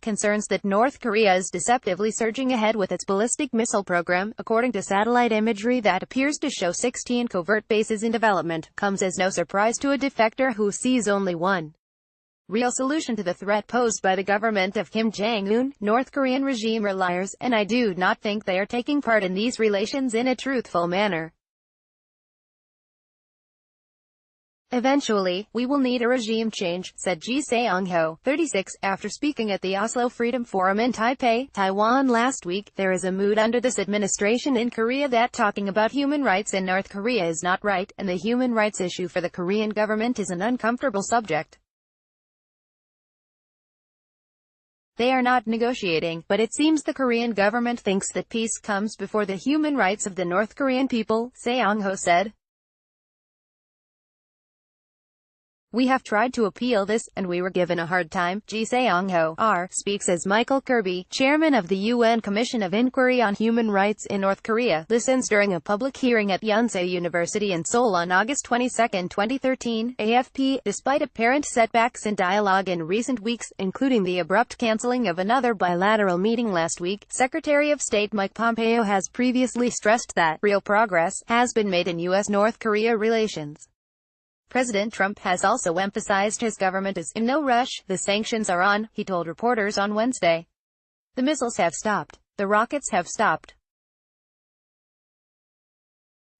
Concerns that North Korea is deceptively surging ahead with its ballistic missile program, according to satellite imagery that appears to show 16 covert bases in development, comes as no surprise to a defector who sees only one real solution to the threat posed by the government of Kim Jong Un. North Korean regime are liars, and I do not think they are taking part in these relations in a truthful manner. Eventually, we will need a regime change, said Ji Seong Ho, 36, after speaking at the Oslo Freedom Forum in Taipei, Taiwan last week. There is a mood under this administration in Korea that talking about human rights in North Korea is not right, and the human rights issue for the Korean government is an uncomfortable subject. They are not negotiating, but it seems the Korean government thinks that peace comes before the human rights of the North Korean people, Seong Ho said. We have tried to appeal this, and we were given a hard time. Ji Seong Ho, R., speaks as Michael Kirby, chairman of the UN Commission of Inquiry on Human Rights in North Korea, listens during a public hearing at Yonsei University in Seoul on August 22, 2013, AFP. Despite apparent setbacks in dialogue in recent weeks, including the abrupt canceling of another bilateral meeting last week, Secretary of State Mike Pompeo has previously stressed that real progress has been made in U.S.-North Korea relations. President Trump has also emphasized his government is in no rush. The sanctions are on, he told reporters on Wednesday. The missiles have stopped. The rockets have stopped.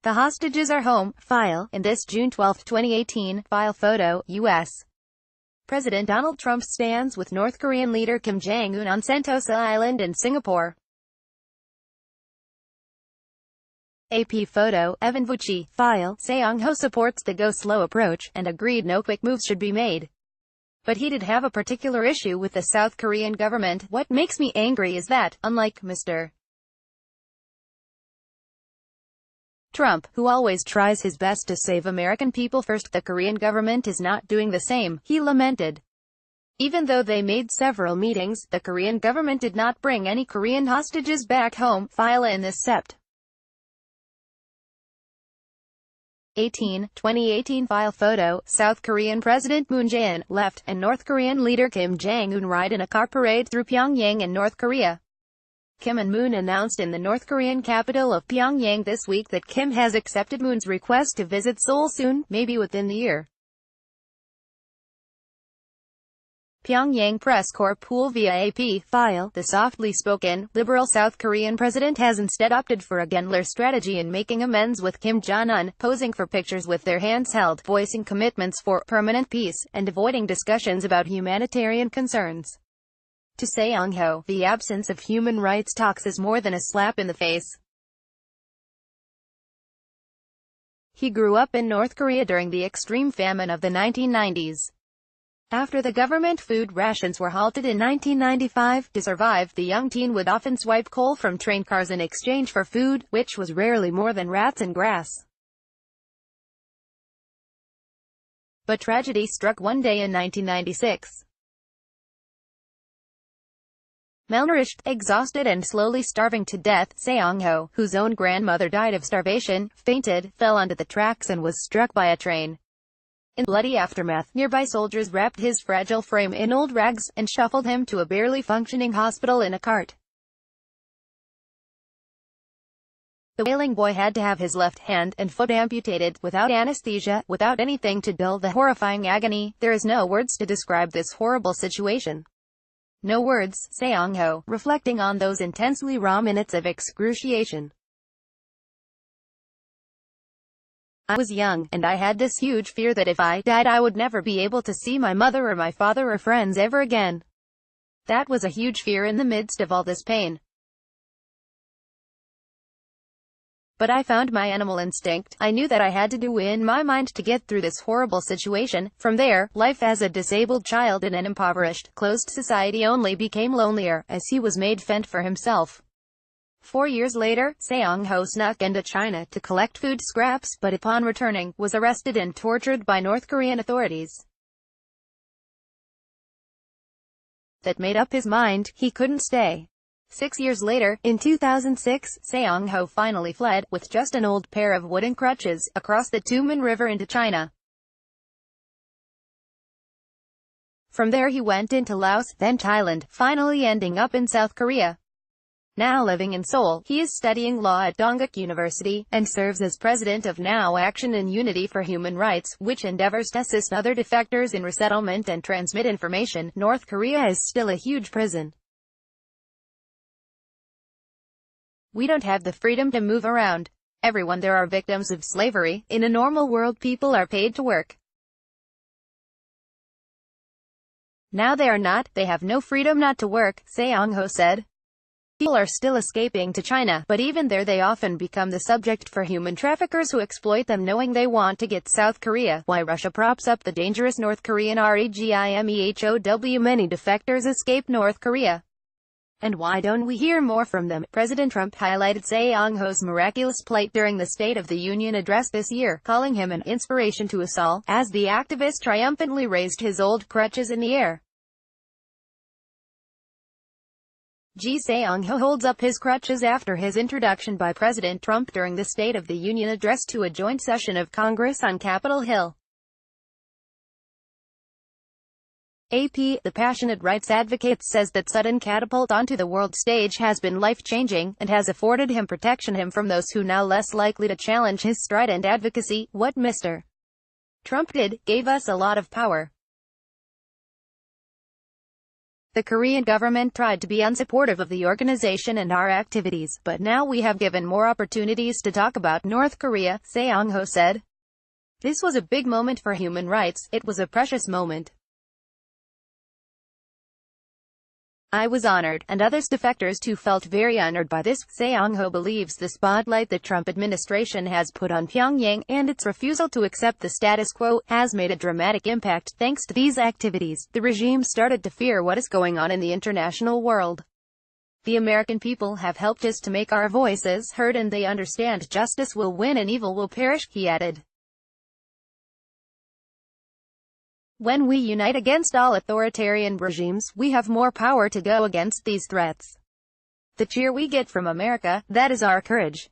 The hostages are home. File, in this June 12, 2018, file photo, U.S. President Donald Trump stands with North Korean leader Kim Jong Un on Sentosa Island in Singapore. AP photo, Evan Vucci, file, Seong Ho supports the go slow approach, and agreed no quick moves should be made. But he did have a particular issue with the South Korean government. What makes me angry is that, unlike Mr. Trump, who always tries his best to save American people first, the Korean government is not doing the same, he lamented. Even though they made several meetings, the Korean government did not bring any Korean hostages back home. File in this Sept. 2018 file photo, South Korean President Moon Jae-in, left, and North Korean leader Kim Jong Un ride in a car parade through Pyongyang and North Korea. Kim and Moon announced in the North Korean capital of Pyongyang this week that Kim has accepted Moon's request to visit Seoul soon, maybe within the year. Pyongyang press corps pool via AP file. The softly spoken, liberal South Korean president has instead opted for a gentler strategy in making amends with Kim Jong Un, posing for pictures with their hands held, voicing commitments for permanent peace, and avoiding discussions about humanitarian concerns. To Seong Ho, the absence of human rights talks is more than a slap in the face. He grew up in North Korea during the extreme famine of the 1990s. After the government food rations were halted in 1995, to survive, the young teen would often swipe coal from train cars in exchange for food, which was rarely more than rats and grass. But tragedy struck one day in 1996. Malnourished, exhausted and slowly starving to death, Seong Ho, whose own grandmother died of starvation, fainted, fell onto the tracks and was struck by a train. In bloody aftermath, nearby soldiers wrapped his fragile frame in old rags, and shuffled him to a barely functioning hospital in a cart. The wailing boy had to have his left hand and foot amputated, without anesthesia, without anything to dull the horrifying agony. There is no words to describe this horrible situation. No words, Seong Ho, reflecting on those intensely raw minutes of excruciation. I was young, and I had this huge fear that if I died I would never be able to see my mother or my father or friends ever again. That was a huge fear in the midst of all this pain. But I found my animal instinct. I knew that I had to do in my mind to get through this horrible situation. From there, life as a disabled child in an impoverished, closed society only became lonelier, as he was made fend for himself. 4 years later, Seong Ho snuck into China to collect food scraps, but upon returning, was arrested and tortured by North Korean authorities. That made up his mind, he couldn't stay. 6 years later, in 2006, Seong Ho finally fled, with just an old pair of wooden crutches, across the Tumen River into China. From there he went into Laos, then Thailand, finally ending up in South Korea. Now living in Seoul, he is studying law at Dongguk University, and serves as president of Now Action and Unity for Human Rights, which endeavors to assist other defectors in resettlement and transmit information. North Korea is still a huge prison. We don't have the freedom to move around. Everyone there are victims of slavery. In a normal world, people are paid to work. Now they are not. They have no freedom not to work, Seong Ho said. People are still escaping to China, but even there they often become the subject for human traffickers who exploit them knowing they want to get South Korea. Why Russia props up the dangerous North Korean regimehow. Many defectors escape North Korea. And why don't we hear more from them? President Trump highlighted Seong Ho's miraculous plight during the State of the Union address this year, calling him an inspiration to us all, as the activist triumphantly raised his old crutches in the air. Ji Seong Ho holds up his crutches after his introduction by President Trump during the State of the Union address to a joint session of Congress on Capitol Hill. AP, the passionate rights advocate, says that sudden catapult onto the world stage has been life-changing, and has afforded him protection from those who now less likely to challenge his strident advocacy. What Mr. Trump did, gave us a lot of power. The Korean government tried to be unsupportive of the organization and our activities, but now we have given more opportunities to talk about North Korea, Seong Ho said. This was a big moment for human rights. It was a precious moment. I was honored, and others defectors too felt very honored by this. Seong Ho believes the spotlight the Trump administration has put on Pyongyang, and its refusal to accept the status quo, has made a dramatic impact. Thanks to these activities, the regime started to fear what is going on in the international world. The American people have helped us to make our voices heard, and they understand justice will win and evil will perish, he added. When we unite against all authoritarian regimes, we have more power to go against these threats. The cheer we get from America, that is our courage.